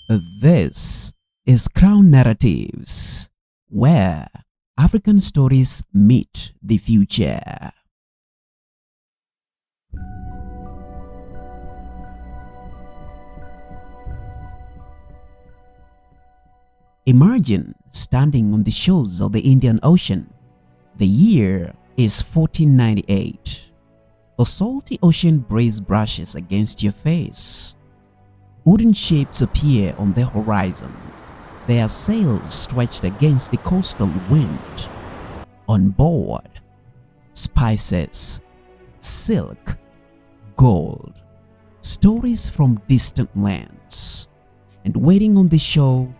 This is Crown Narratives, where African stories meet the future. Imagine standing on the shores of the Indian Ocean. The year is 1498. The salty ocean breeze brushes against your face. Wooden ships appear on the horizon, their sails stretched against the coastal wind. On board, spices, silk, gold, stories from distant lands, and waiting on the shore,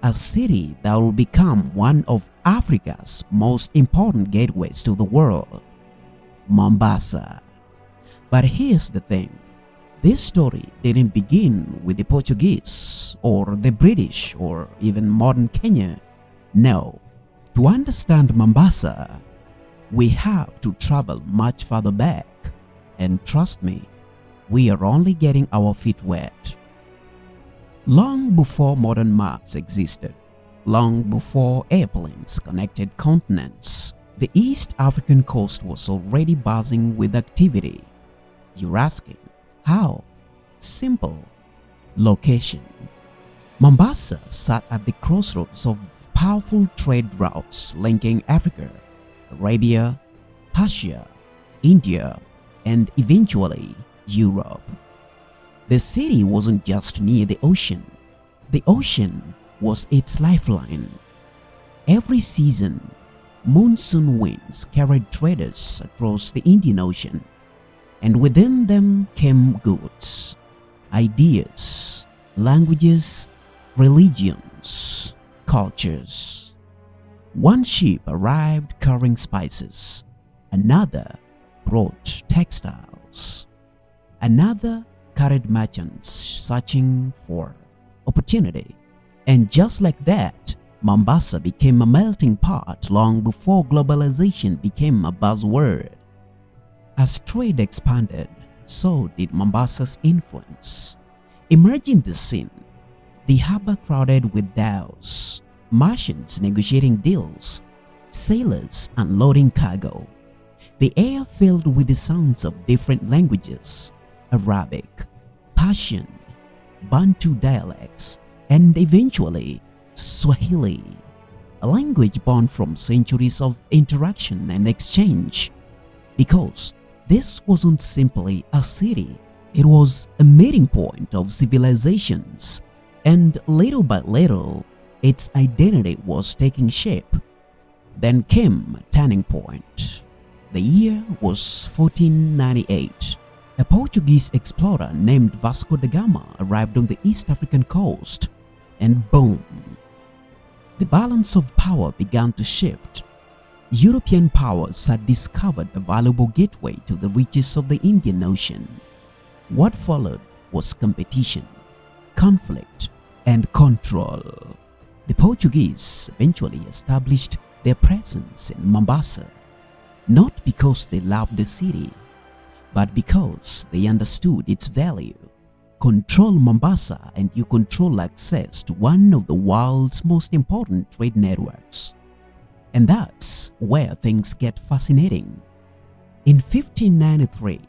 a city that will become one of Africa's most important gateways to the world, Mombasa. But here's the thing. This story didn't begin with the Portuguese or the British or even modern Kenya. No, to understand Mombasa, we have to travel much further back. And trust me, we are only getting our feet wet. Long before modern maps existed, long before airplanes connected continents, the East African coast was already buzzing with activity. You're asking, how? Simple. Location. Mombasa sat at the crossroads of powerful trade routes linking Africa, Arabia, Persia, India, and eventually Europe. The city wasn't just near the ocean was its lifeline. Every season, monsoon winds carried traders across the Indian Ocean, and within them came goods, ideas, languages, religions, cultures. One ship arrived carrying spices, another brought textiles, another carried merchants searching for opportunity. And just like that, Mombasa became a melting pot long before globalization became a buzzword. As trade expanded, so did Mombasa's influence. Imagine the scene. The harbor crowded with dhows, merchants negotiating deals, sailors unloading cargo. The air filled with the sounds of different languages: Arabic, Persian, Bantu dialects, and eventually Swahili, a language born from centuries of interaction and exchange. Because this wasn't simply a city, it was a meeting point of civilizations, and little by little, its identity was taking shape. Then came a turning point. The year was 1498. A Portuguese explorer named Vasco da Gama arrived on the East African coast, and boom! The balance of power began to shift. European powers had discovered a valuable gateway to the riches of the Indian Ocean. What followed was competition, conflict, and control. The Portuguese eventually established their presence in Mombasa, not because they loved the city, but because they understood its value. Control Mombasa and you control access to one of the world's most important trade networks. And that's where things get fascinating. In 1593,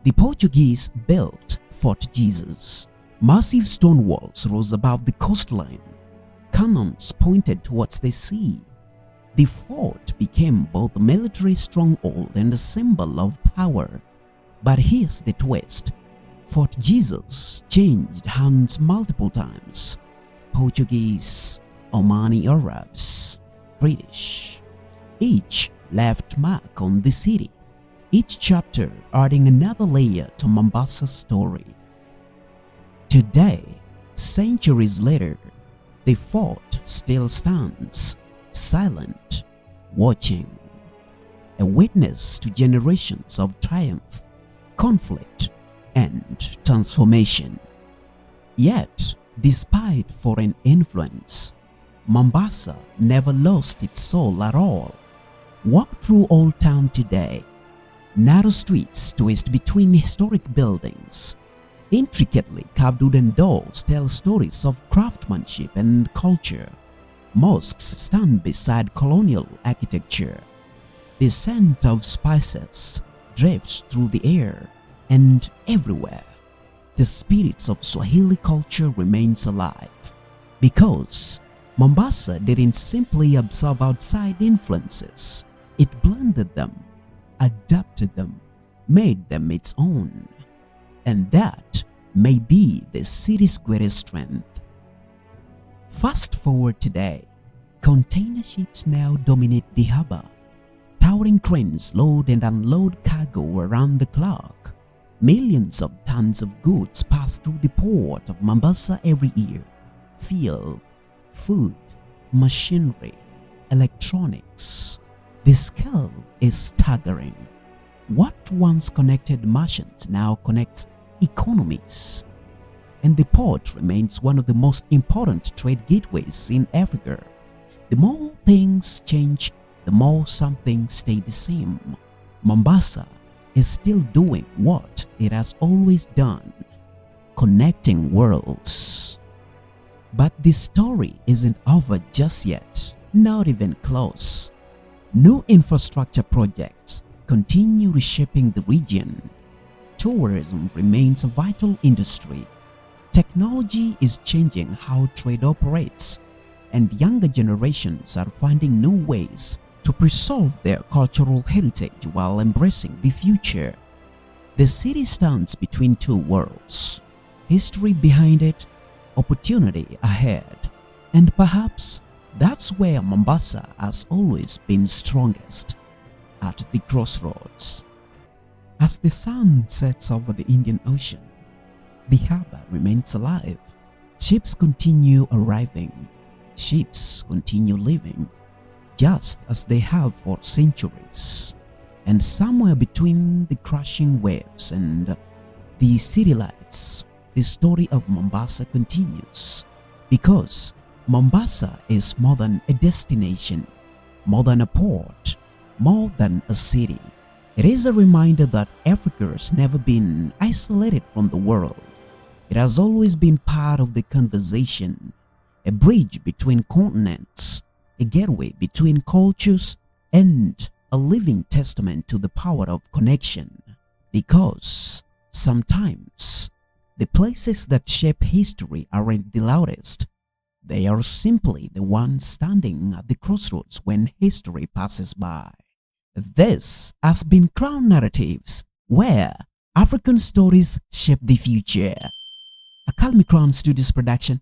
the Portuguese built Fort Jesus. Massive stone walls rose above the coastline. Cannons pointed towards the sea. The fort became both a military stronghold and a symbol of power. But here's the twist. Fort Jesus changed hands multiple times. Portuguese, Omani Arabs, British. Each left mark on the city, each chapter adding another layer to Mombasa's story. Today, centuries later, the fort still stands, silent, watching, a witness to generations of triumph, conflict, and transformation. Yet, despite foreign influence, Mombasa never lost its soul at all. Walk through Old Town today. Narrow streets twist between historic buildings. Intricately carved wooden doors tell stories of craftsmanship and culture. Mosques stand beside colonial architecture. The scent of spices drifts through the air, and everywhere, the spirits of Swahili culture remains alive. Because Mombasa didn't simply absorb outside influences, it blended them, adapted them, made them its own. And that may be the city's greatest strength. Fast forward today, container ships now dominate the harbor. Towering cranes load and unload cargo around the clock. Millions of tons of goods pass through the port of Mombasa every year. Fuel, food, machinery, electronics. The scale is staggering. What once connected merchants now connects economies. And the port remains one of the most important trade gateways in Africa. The more things change, the more some things stay the same. Mombasa is still doing what it has always done, connecting worlds. But the story isn't over just yet, not even close. New infrastructure projects continue reshaping the region. Tourism remains a vital industry. Technology is changing how trade operates, and younger generations are finding new ways to preserve their cultural heritage while embracing the future. The city stands between two worlds, history behind it, opportunity ahead, and perhaps that's where Mombasa has always been strongest, at the crossroads. As the sun sets over the Indian Ocean, the harbor remains alive. Ships continue arriving, ships continue leaving, just as they have for centuries. And somewhere between the crashing waves and the city lights, the story of Mombasa continues. Because Mombasa is more than a destination, more than a port, more than a city. It is a reminder that Africa has never been isolated from the world. It has always been part of the conversation, a bridge between continents, a gateway between cultures, and a living testament to the power of connection. Because sometimes the places that shape history aren't the loudest. They are simply the ones standing at the crossroads when history passes by. This has been Crown Narratives, where African stories shape the future. A Calmey Crown Studios production.